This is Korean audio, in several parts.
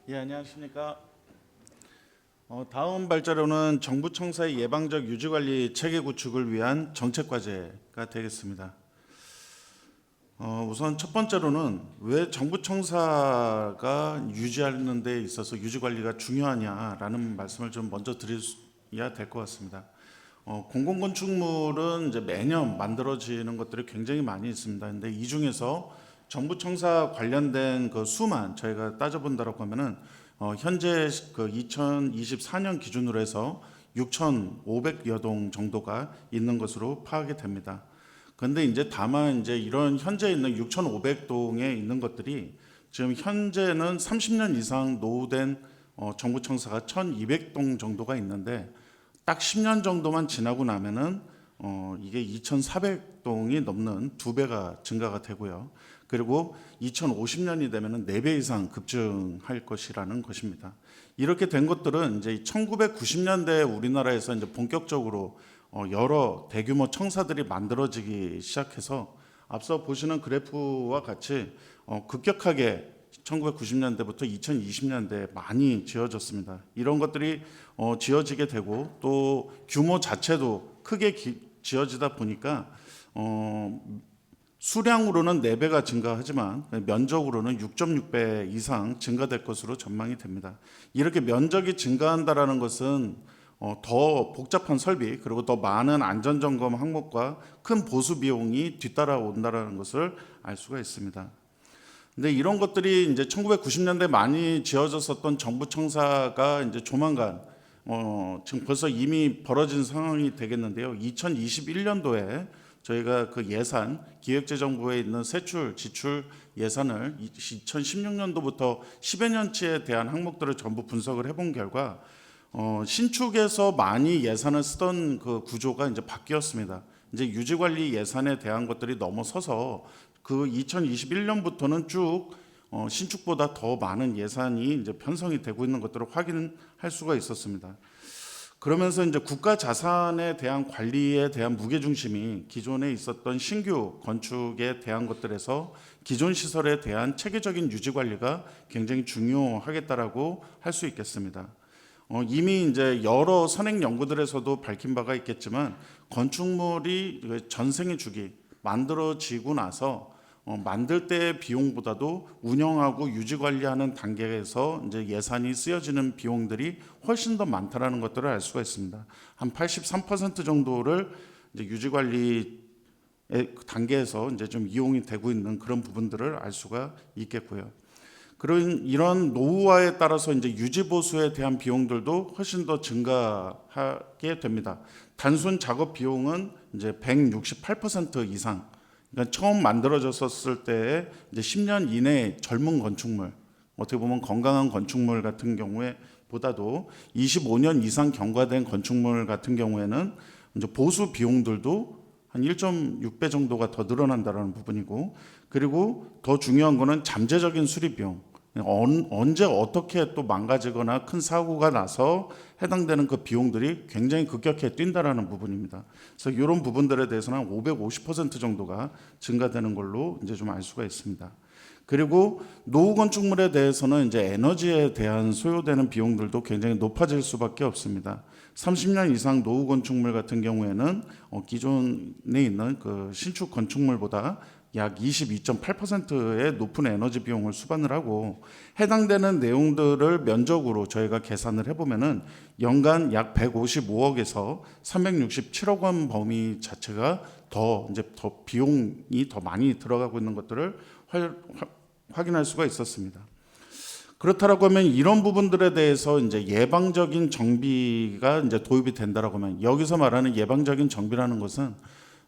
예, 안녕하십니까. 다음 발자료는 정부 청사의 예방적 유지관리 체계 구축을 위한 정책 과제가 되겠습니다. 우선 첫 번째로는 왜 정부 청사가 유지하는 데 있어서 유지관리가 중요하냐라는 말씀을 좀 먼저 드려야 될 것 같습니다. 공공건축물은 이제 매년 만들어지는 것들이 굉장히 많이 있습니다. 근데 이 중에서 정부 청사 관련된 그 수만 저희가 따져본다라고 하면은 현재 그 2024년 기준으로 해서 6,500여 동 정도가 있는 것으로 파악이 됩니다. 그런데 이제 다만 이제 이런 현재 있는 6,500동에 있는 것들이 지금 현재는 30년 이상 노후된 정부 청사가 1,200동 정도가 있는데 딱 10년 정도만 지나고 나면은 이게 2,400동이 넘는 2배가 증가가 되고요. 그리고 2050년이 되면은 4배 이상 급증할 것이라는 것입니다. 이렇게 된 것들은 이제 1990년대 우리나라에서 이제 본격적으로 여러 대규모 청사들이 만들어지기 시작해서 앞서 보시는 그래프와 같이 급격하게 1990년대부터 2020년대에 많이 지어졌습니다. 이런 것들이 지어지게 되고 또 규모 자체도 크게 지어지다 보니까 수량으로는 4배가 증가하지만 면적으로는 6.6배 이상 증가될 것으로 전망이 됩니다. 이렇게 면적이 증가한다라는 것은 더 복잡한 설비 그리고 더 많은 안전점검 항목과 큰 보수 비용이 뒤따라온다라는 것을 알 수가 있습니다. 근데 이런 것들이 이제 1990년대 많이 지어졌었던 정부 청사가 이제 조만간 지금 벌써 이미 벌어진 상황이 되겠는데요. 2021년도에 저희가 그 예산 기획재정부에 있는 세출 지출 예산을 2016년도부터 10여 년치에 대한 항목들을 전부 분석을 해본 결과 신축에서 많이 예산을 쓰던 그 구조가 이제 바뀌었습니다. 이제 유지관리 예산에 대한 것들이 넘어서서 그 2021년부터는 쭉 신축보다 더 많은 예산이 이제 편성이 되고 있는 것들을 확인할 수가 있었습니다. 그러면서 이제 국가 자산에 대한 관리에 대한 무게 중심이 기존에 있었던 신규 건축에 대한 것들에서 기존 시설에 대한 체계적인 유지 관리가 굉장히 중요하겠다라고 할 수 있겠습니다. 이미 이제 여러 선행 연구들에서도 밝힌 바가 있겠지만 건축물이 전생의 주기 만들어지고 나서 만들 때의 비용보다도 운영하고 유지 관리하는 단계에서 이제 예산이 쓰여지는 비용들이 훨씬 더 많다라는 것들을 알 수가 있습니다. 한 83% 정도를 이제 유지 관리 단계에서 이제 좀 이용이 되고 있는 그런 부분들을 알 수가 있겠고요. 그런 이런 노후화에 따라서 이제 유지 보수에 대한 비용들도 훨씬 더 증가하게 됩니다. 단순 작업 비용은 이제 168% 이상. 그러니까 처음 만들어졌을 때 이제 10년 이내 젊은 건축물, 어떻게 보면 건강한 건축물 같은 경우에 보다도 25년 이상 경과된 건축물 같은 경우에는 이제 보수 비용들도 한 1.6배 정도가 더 늘어난다는 부분이고, 그리고 더 중요한 거는 잠재적인 수리 비용. 언제 어떻게 또 망가지거나 큰 사고가 나서 해당되는 그 비용들이 굉장히 급격하게 뛴다라는 부분입니다. 그래서 이런 부분들에 대해서는 한 550% 정도가 증가되는 걸로 이제 좀 알 수가 있습니다. 그리고 노후 건축물에 대해서는 이제 에너지에 대한 소요되는 비용들도 굉장히 높아질 수밖에 없습니다. 30년 이상 노후 건축물 같은 경우에는 기존에 있는 그 신축 건축물보다 약 22.8%의 높은 에너지 비용을 수반을 하고 해당되는 내용들을 면적으로 저희가 계산을 해보면은 연간 약 155억에서 367억 원 범위 자체가 더 비용이 더 많이 들어가고 있는 것들을 확인할 수가 있었습니다. 그렇다라고 하면 이런 부분들에 대해서 이제 예방적인 정비가 이제 도입이 된다라고 하면 여기서 말하는 예방적인 정비라는 것은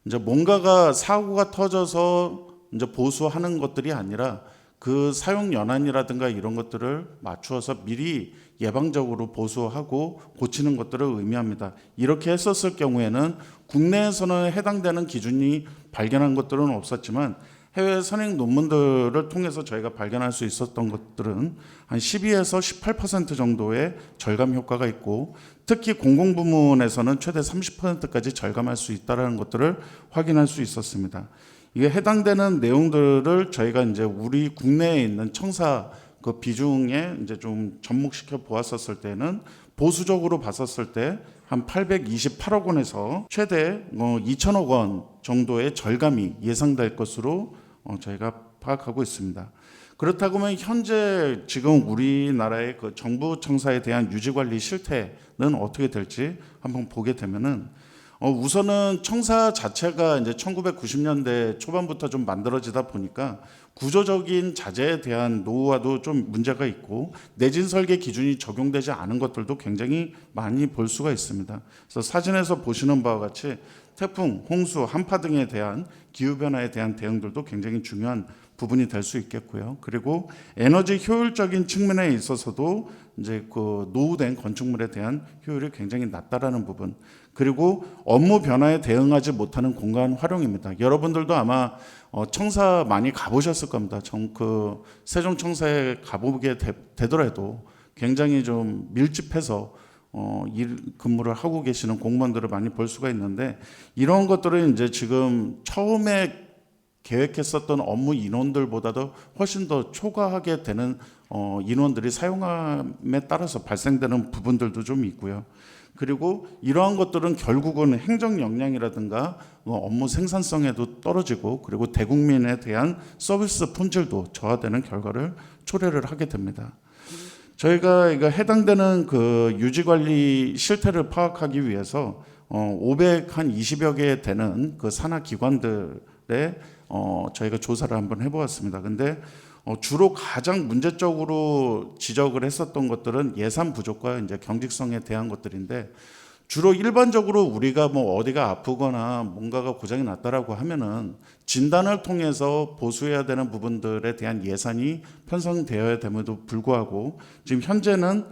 이제 뭔가가 사고가 터져서 이제 보수하는 것들이 아니라 그 사용 연한이라든가 이런 것들을 맞추어서 미리 예방적으로 보수하고 고치는 것들을 의미합니다. 이렇게 했었을 경우에는 국내에서는 해당되는 기준이 발견한 것들은 없었지만 해외 선행 논문들을 통해서 저희가 발견할 수 있었던 것들은 한 12에서 18% 정도의 절감 효과가 있고 특히 공공부문에서는 최대 30%까지 절감할 수 있다는 것들을 확인할 수 있었습니다. 이게 해당되는 내용들을 저희가 이제 우리 국내에 있는 청사 그 비중에 이제 좀 접목시켜 보았었을 때는 보수적으로 봤었을 때 한 828억 원에서 최대 2천억 원 정도의 절감이 예상될 것으로 저희가 파악하고 있습니다. 그렇다고 하면 현재 지금 우리나라의 그 정부 청사에 대한 유지 관리 실태는 어떻게 될지 한번 보게 되면은 우선은 청사 자체가 이제 1990년대 초반부터 좀 만들어지다 보니까 구조적인 자재에 대한 노후화도 좀 문제가 있고 내진 설계 기준이 적용되지 않은 것들도 굉장히 많이 볼 수가 있습니다. 그래서 사진에서 보시는 바와 같이 태풍, 홍수, 한파 등에 대한 기후 변화에 대한 대응들도 굉장히 중요한 부분이 될 수 있겠고요. 그리고 에너지 효율적인 측면에 있어서도 이제 그 노후된 건축물에 대한 효율이 굉장히 낮다라는 부분. 그리고 업무 변화에 대응하지 못하는 공간 활용입니다. 여러분들도 아마 청사 많이 가보셨을 겁니다. 그 세종청사에 가보게 되더라도 굉장히 좀 밀집해서 일 근무를 하고 계시는 공무원들을 많이 볼 수가 있는데 이런 것들은 이제 지금 처음에 계획했었던 업무 인원들보다도 훨씬 더 초과하게 되는 인원들이 사용함에 따라서 발생되는 부분들도 좀 있고요. 그리고 이러한 것들은 결국은 행정 역량이라든가 업무 생산성에도 떨어지고 그리고 대국민에 대한 서비스 품질도 저하되는 결과를 초래를 하게 됩니다. 저희가 이거 해당되는 그 유지관리 실태를 파악하기 위해서 520여 개 되는 그 산하 기관들의 저희가 조사를 한번 해보았습니다. 근데 주로 가장 문제적으로 지적을 했었던 것들은 예산 부족과 이제 경직성에 대한 것들인데 주로 일반적으로 우리가 뭐 어디가 아프거나 뭔가가 고장이 났다라고 하면은 진단을 통해서 보수해야 되는 부분들에 대한 예산이 편성되어야 됨에도 불구하고 지금 현재는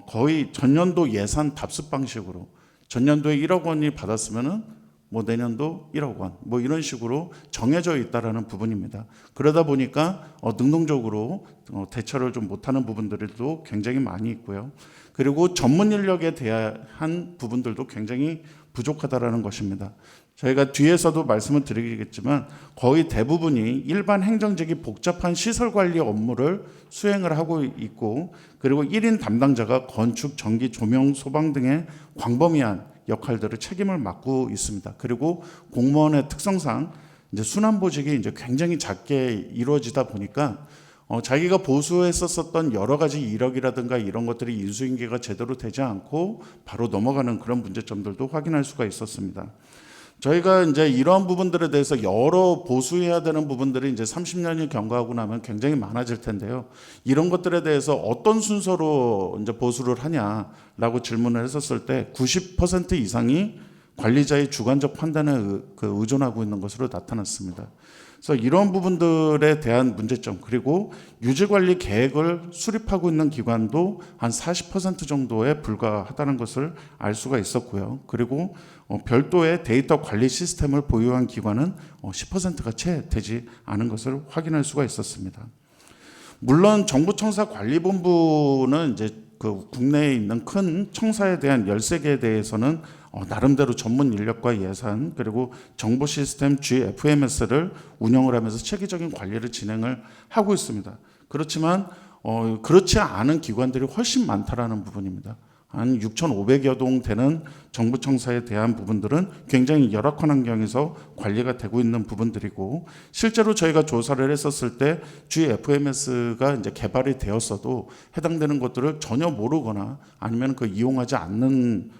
거의 전년도 예산 답습 방식으로 전년도에 1억 원이 받았으면은 뭐 내년도 1억 원, 뭐 이런 식으로 정해져 있다라는 부분입니다. 그러다 보니까 능동적으로 대처를 좀 못하는 부분들도 굉장히 많이 있고요. 그리고 전문 인력에 대한 부분들도 굉장히 부족하다라는 것입니다. 저희가 뒤에서도 말씀을 드리겠지만 거의 대부분이 일반 행정직이 복잡한 시설 관리 업무를 수행을 하고 있고 그리고 1인 담당자가 건축, 전기, 조명, 소방 등의 광범위한 역할들을 책임을 맡고 있습니다. 그리고 공무원의 특성상 이제 순환보직이 이제 굉장히 작게 이루어지다 보니까 자기가 보수했었던 여러 가지 이력이라든가 이런 것들이 인수인계가 제대로 되지 않고 바로 넘어가는 그런 문제점들도 확인할 수가 있었습니다. 저희가 이제 이러한 부분들에 대해서 여러 보수해야 되는 부분들이 이제 30년이 경과하고 나면 굉장히 많아질 텐데요. 이런 것들에 대해서 어떤 순서로 이제 보수를 하냐라고 질문을 했었을 때 90% 이상이 관리자의 주관적 판단에 의존하고 있는 것으로 나타났습니다. 그래서 이런 부분들에 대한 문제점 그리고 유지관리 계획을 수립하고 있는 기관도 한 40% 정도에 불과하다는 것을 알 수가 있었고요. 그리고 별도의 데이터 관리 시스템을 보유한 기관은 10%가 채 되지 않은 것을 확인할 수가 있었습니다. 물론 정부청사 관리본부는 이제 그 국내에 있는 큰 청사에 대한 13개에 대해서는 나름대로 전문 인력과 예산 그리고 정보 시스템 GFMS를 운영을 하면서 체계적인 관리를 진행을 하고 있습니다. 그렇지만 그렇지 않은 기관들이 훨씬 많다라는 부분입니다. 한 6,500여 동 되는 정부청사에 대한 부분들은 굉장히 열악한 환경에서 관리가 되고 있는 부분들이고 실제로 저희가 조사를 했었을 때 GFMS가 이제 개발이 되었어도 해당되는 것들을 전혀 모르거나 아니면 그 이용하지 않는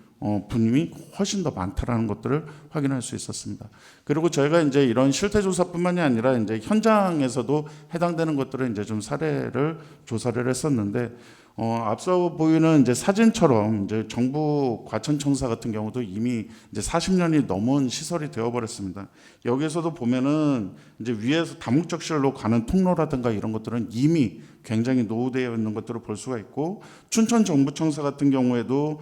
분이 훨씬 더 많다라는 것들을 확인할 수 있었습니다. 그리고 저희가 이제 이런 실태 조사뿐만이 아니라 이제 현장에서도 해당되는 것들을 이제 좀 사례를 조사를 했었는데 앞서 보이는 이제 사진처럼 이제 정부 과천청사 같은 경우도 이미 이제 40년이 넘은 시설이 되어버렸습니다. 여기에서도 보면은 이제 위에서 다목적실로 가는 통로라든가 이런 것들은 이미 굉장히 노후되어 있는 것들을 볼 수가 있고 춘천 정부청사 같은 경우에도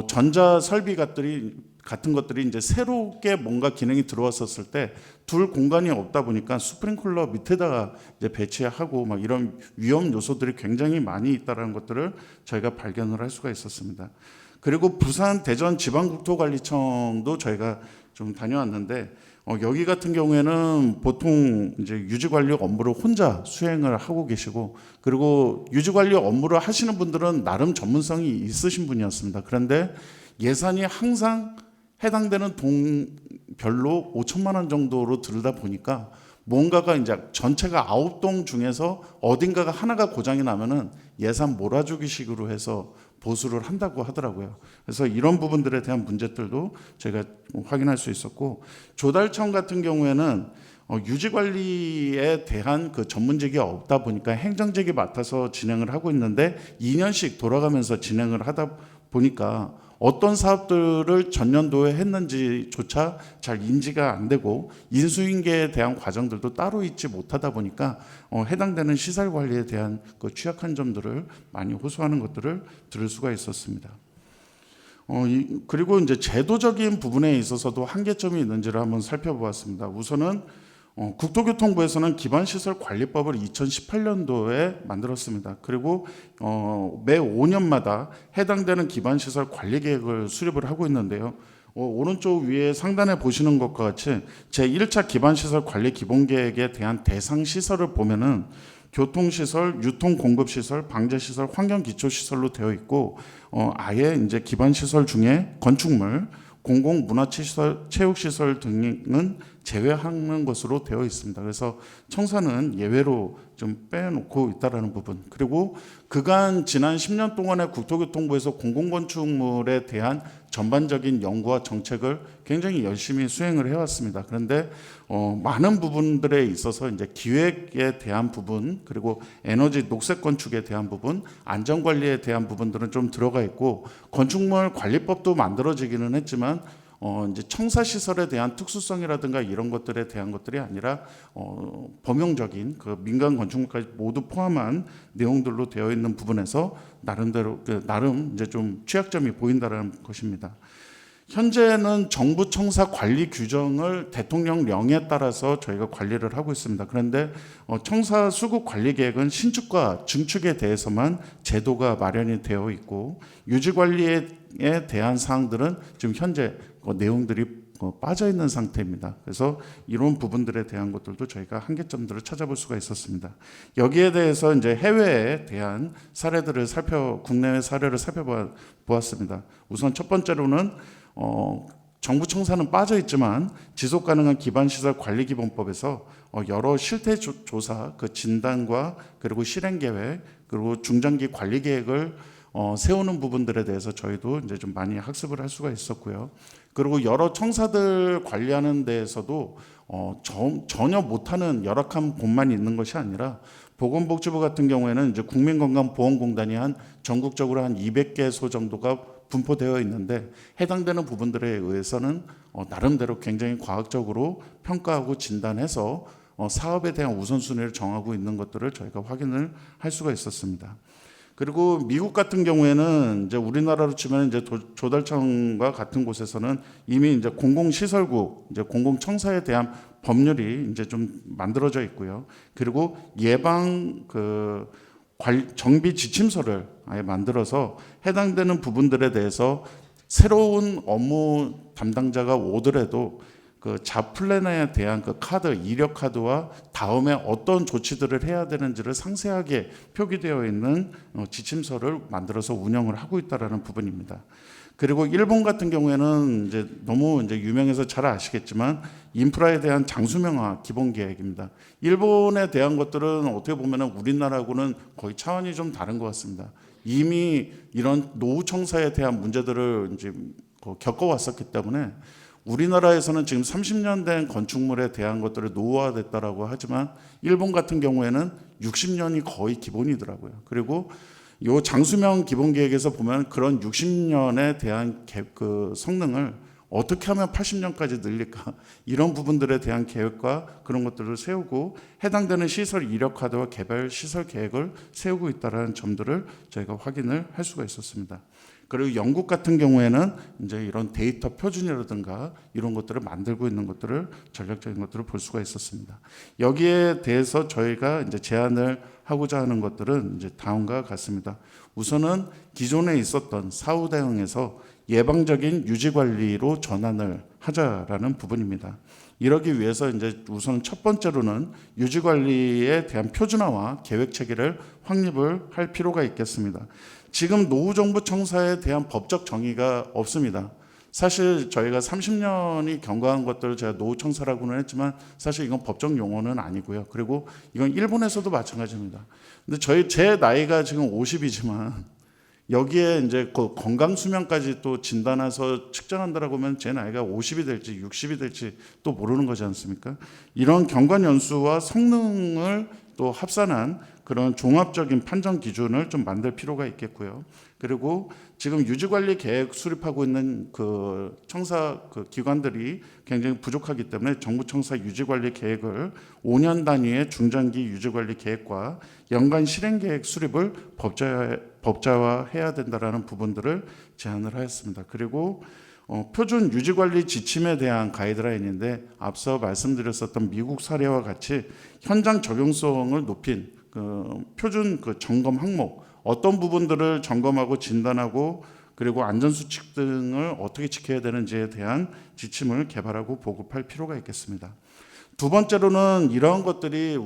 전자 설비 같은 것들이 이제 새롭게 뭔가 기능이 들어왔었을 때 둘 공간이 없다 보니까 스프링클러 밑에다가 이제 배치하고 막 이런 위험 요소들이 굉장히 많이 있다는 것들을 저희가 발견을 할 수가 있었습니다. 그리고 부산, 대전 지방국토관리청도 저희가 좀 다녀왔는데 여기 같은 경우에는 보통 이제 유지관리 업무를 혼자 수행을 하고 계시고, 그리고 유지관리 업무를 하시는 분들은 나름 전문성이 있으신 분이었습니다. 그런데 예산이 항상 해당되는 동별로 5천만 원 정도로 들다 보니까 뭔가가 이제 전체가 9동 중에서 어딘가가 하나가 고장이 나면은 예산 몰아주기식으로 해서 보수를 한다고 하더라고요. 그래서 이런 부분들에 대한 문제들도 저희가 확인할 수 있었고, 조달청 같은 경우에는 유지관리에 대한 그 전문직이 없다 보니까 행정직이 맡아서 진행을 하고 있는데 2년씩 돌아가면서 진행을 하다 보니까 어떤 사업들을 전년도에 했는지조차 잘 인지가 안 되고 인수인계에 대한 과정들도 따로 있지 못하다 보니까 해당되는 시설 관리에 대한 그 취약한 점들을 많이 호소하는 것들을 들을 수가 있었습니다. 그리고 이제 제도적인 부분에 있어서도 한계점이 있는지를 한번 살펴보았습니다. 우선은 국토교통부에서는 기반시설관리법을 2018년도에 만들었습니다. 그리고 매 5년마다 해당되는 기반시설 관리계획을 수립을 하고 있는데요. 오른쪽 위에 상단에 보시는 것과 같이 제1차 기반시설 관리 기본계획에 대한 대상 시설을 보면은 교통시설, 유통공급시설, 방제시설, 환경기초시설로 되어 있고, 아예 이제 기반시설 중에 건축물, 공공문화시설, 체육시설 등은 제외하는 것으로 되어 있습니다. 그래서 청사는 예외로 좀 빼놓고 있다라는 부분. 그리고 그간 지난 10년 동안의 국토교통부에서 공공건축물에 대한 전반적인 연구와 정책을 굉장히 열심히 수행을 해왔습니다. 그런데 많은 부분들에 있어서 이제 기획에 대한 부분, 그리고 에너지 녹색 건축에 대한 부분, 안전관리에 대한 부분들은 좀 들어가 있고, 건축물 관리법도 만들어지기는 했지만 이제 청사 시설에 대한 특수성이라든가 이런 것들에 대한 것들이 아니라 범용적인 그 민간 건축물까지 모두 포함한 내용들로 되어 있는 부분에서 나름대로 나름 이제 좀 취약점이 보인다는 것입니다. 현재는 정부 청사 관리 규정을 대통령령에 따라서 저희가 관리를 하고 있습니다. 그런데 청사 수급 관리 계획은 신축과 증축에 대해서만 제도가 마련이 되어 있고, 유지 관리에 대한 사항들은 지금 현재 내용들이 빠져 있는 상태입니다. 그래서 이런 부분들에 대한 것들도 저희가 한계점들을 찾아볼 수가 있었습니다. 여기에 대해서 이제 해외에 대한 사례들을 국내외 사례를 살펴보았습니다. 우선 첫 번째로는 정부 청사는 빠져 있지만 지속 가능한 기반시설 관리기본법에서 여러 실태 조사, 그 진단과 그리고 실행 계획, 그리고 중장기 관리 계획을 세우는 부분들에 대해서 저희도 이제 좀 많이 학습을 할 수가 있었고요. 그리고 여러 청사들 관리하는 데에서도 전혀 못하는 열악한 곳만 있는 것이 아니라, 보건복지부 같은 경우에는 이제 국민건강보험공단이 전국적으로 한 200개소 정도가 분포되어 있는데, 해당되는 부분들에 의해서는 나름대로 굉장히 과학적으로 평가하고 진단해서 사업에 대한 우선순위를 정하고 있는 것들을 저희가 확인을 할 수가 있었습니다. 그리고 미국 같은 경우에는 이제 우리나라로 치면 이제 조달청과 같은 곳에서는 이미 이제 공공시설국, 이제 공공청사에 대한 법률이 이제 좀 만들어져 있고요. 그리고 예방 정비 지침서를 아예 만들어서 해당되는 부분들에 대해서 새로운 업무 담당자가 오더라도 그 자플랜에 대한 그 카드, 이력 카드와 다음에 어떤 조치들을 해야 되는지를 상세하게 표기되어 있는 지침서를 만들어서 운영을 하고 있다라는 부분입니다. 그리고 일본 같은 경우에는 이제 너무 이제 유명해서 잘 아시겠지만 인프라에 대한 장수명화 기본 계획입니다. 일본에 대한 것들은 어떻게 보면은 우리나라하고는 거의 차원이 좀 다른 것 같습니다. 이미 이런 노후 청사에 대한 문제들을 이제 겪어왔었기 때문에 우리나라에서는 지금 30년 된 건축물에 대한 것들을 노후화됐다라고 하지만 일본 같은 경우에는 60년이 거의 기본이더라고요. 그리고 이 장수명 기본계획에서 보면 그런 60년에 대한 그 성능을 어떻게 하면 80년까지 늘릴까, 이런 부분들에 대한 계획과 그런 것들을 세우고 해당되는 시설 이력 카드와 개별 시설 계획을 세우고 있다는 점들을 저희가 확인을 할 수가 있었습니다. 그리고 영국 같은 경우에는 이제 이런 데이터 표준이라든가 이런 것들을 만들고 있는 것들을 전략적인 것들을 볼 수가 있었습니다. 여기에 대해서 저희가 이제 제안을 하고자 하는 것들은 이제 다음과 같습니다. 우선은 기존에 있었던 사후 대응에서 예방적인 유지 관리로 전환을 하자라는 부분입니다. 이러기 위해서 이제 우선 첫 번째로는 유지 관리에 대한 표준화와 계획 체계를 확립을 할 필요가 있겠습니다. 지금 노후정보청사에 대한 법적 정의가 없습니다. 사실 저희가 30년이 경과한 것들을 제가 노후청사라고는 했지만 사실 이건 법적 용어는 아니고요. 그리고 이건 일본에서도 마찬가지입니다. 근데 제 나이가 지금 50이지만 여기에 이제 그 건강 수명까지 또 진단해서 측정한다라고 하면 제 나이가 50이 될지 60이 될지 또 모르는 거지 않습니까? 이런 경관 연수와 성능을 또 합산한 그런 종합적인 판정 기준을 좀 만들 필요가 있겠고요. 그리고 지금 유지관리 계획 수립하고 있는 그 청사 그 기관들이 굉장히 부족하기 때문에 정부 청사 유지관리 계획을 5년 단위의 중장기 유지관리 계획과 연간 실행 계획 수립을 법제화해야 된다라는 부분들을 제안을 하였습니다. 그리고 표준 유지관리 지침에 대한 가이드라인인데 앞서 말씀드렸었던 미국 사례와 같이 현장 적용성을 높인 그 표준 그 점검 항목, 어떤 부분들을 점검하고 진단하고 그리고 안전수칙 등을 어떻게 지켜야 되는지에 대한 지침을 개발하고 보급할 필요가 있겠습니다. 두 번째로는 이러한 것들이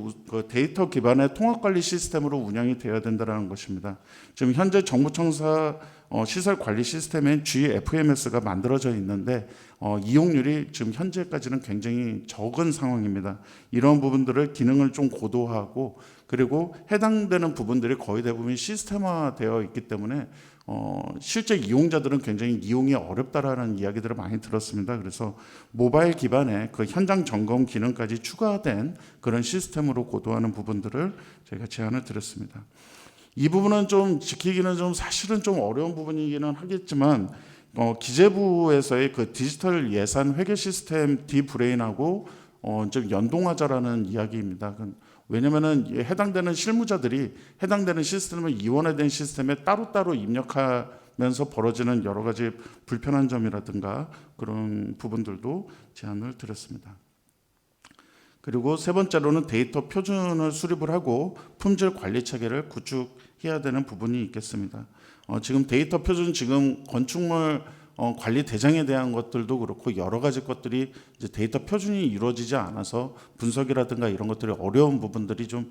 데이터 기반의 통합관리 시스템으로 운영이 되어야 된다는 것입니다. 지금 현재 정부청사 시설관리 시스템인 GFMS가 만들어져 있는데 이용률이 지금 현재까지는 굉장히 적은 상황입니다. 이런 부분들을 기능을 좀 고도화하고 그리고 해당되는 부분들이 거의 대부분 시스템화되어 있기 때문에 실제 이용자들은 굉장히 이용이 어렵다라는 이야기들을 많이 들었습니다. 그래서 모바일 기반의 그 현장 점검 기능까지 추가된 그런 시스템으로 고도화하는 부분들을 저희가 제안을 드렸습니다. 이 부분은 좀 지키기는 좀 사실은 좀 어려운 부분이기는 하겠지만 기재부에서의 그 디지털 예산 회계 시스템 디브레인하고 좀 연동하자라는 이야기입니다. 왜냐하면 해당되는 실무자들이 해당되는 시스템을 이원화된 시스템에 따로따로 입력하면서 벌어지는 여러 가지 불편한 점이라든가 그런 부분들도 제안을 드렸습니다. 그리고 세 번째로는 데이터 표준을 수립을 하고 품질 관리 체계를 구축해야 되는 부분이 있겠습니다. 지금 데이터 표준 지금 건축물 관리 대장에 대한 것들도 그렇고 여러 가지 것들이 이제 데이터 표준이 이루어지지 않아서 분석이라든가 이런 것들이 어려운 부분들이 좀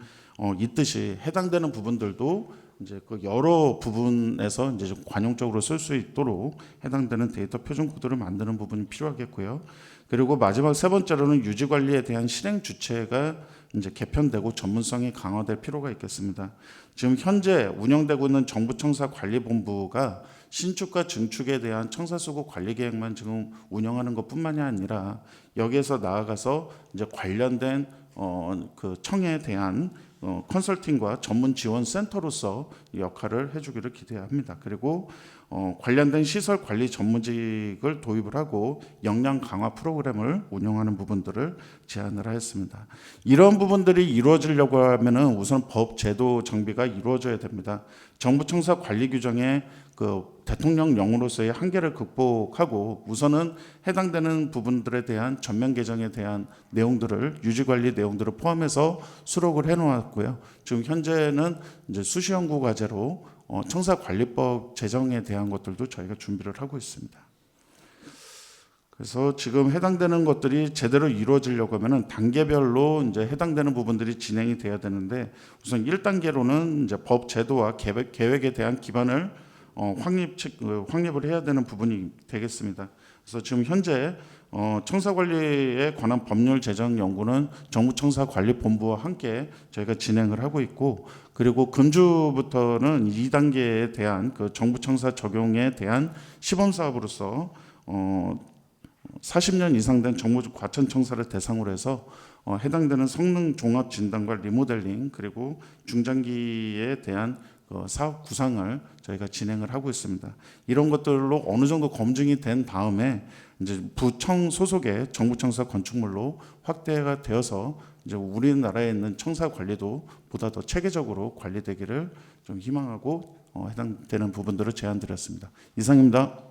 있듯이 해당되는 부분들도 이제 그 여러 부분에서 이제 좀 관용적으로 쓸 수 있도록 해당되는 데이터 표준 코드를 만드는 부분이 필요하겠고요. 그리고 마지막 세 번째로는 유지 관리에 대한 실행 주체가 이제 개편되고 전문성이 강화될 필요가 있겠습니다. 지금 현재 운영되고 있는 정부청사 관리본부가 신축과 증축에 대한 청사수고 관리 계획만 지금 운영하는 것뿐만이 아니라 여기에서 나아가서 이제 관련된 그 청에 대한 컨설팅과 전문 지원 센터로서 역할을 해주기를 기대합니다. 그리고 관련된 시설 관리 전문직을 도입을 하고 역량 강화 프로그램을 운영하는 부분들을 제안을 하였습니다. 이런 부분들이 이루어지려고 하면은 우선 법 제도 정비가 이루어져야 됩니다. 정부청사 관리 규정에 그 대통령령으로서의 한계를 극복하고 우선은 해당되는 부분들에 대한 전면 개정에 대한 내용들을 유지관리 내용들을 포함해서 수록을 해놓았고요. 지금 현재는 이제 수시연구 과제로 청사관리법 제정에 대한 것들도 저희가 준비를 하고 있습니다. 그래서 지금 해당되는 것들이 제대로 이루어지려고 하면은 단계별로 이제 해당되는 부분들이 진행이 돼야 되는데 우선 1단계로는 이제 법 제도와 계획에 대한 기반을 확립을 해야 되는 부분이 되겠습니다. 그래서 지금 현재 청사관리에 관한 법률 제정 연구는 정부청사관리본부와 함께 저희가 진행을 하고 있고 그리고 금주부터는 2단계에 대한 그 정부청사 적용에 대한 시범사업으로서 40년 이상 된 정부 과천청사를 대상으로 해서 해당되는 성능 종합 진단과 리모델링 그리고 중장기에 대한 사업 구상을 저희가 진행을 하고 있습니다. 이런 것들로 어느 정도 검증이 된 다음에 이제 부청 소속의 정부청사 건축물로 확대가 되어서 이제 우리나라에 있는 청사 관리도 보다 더 체계적으로 관리되기를 좀 희망하고 해당되는 부분들을 제안드렸습니다. 이상입니다.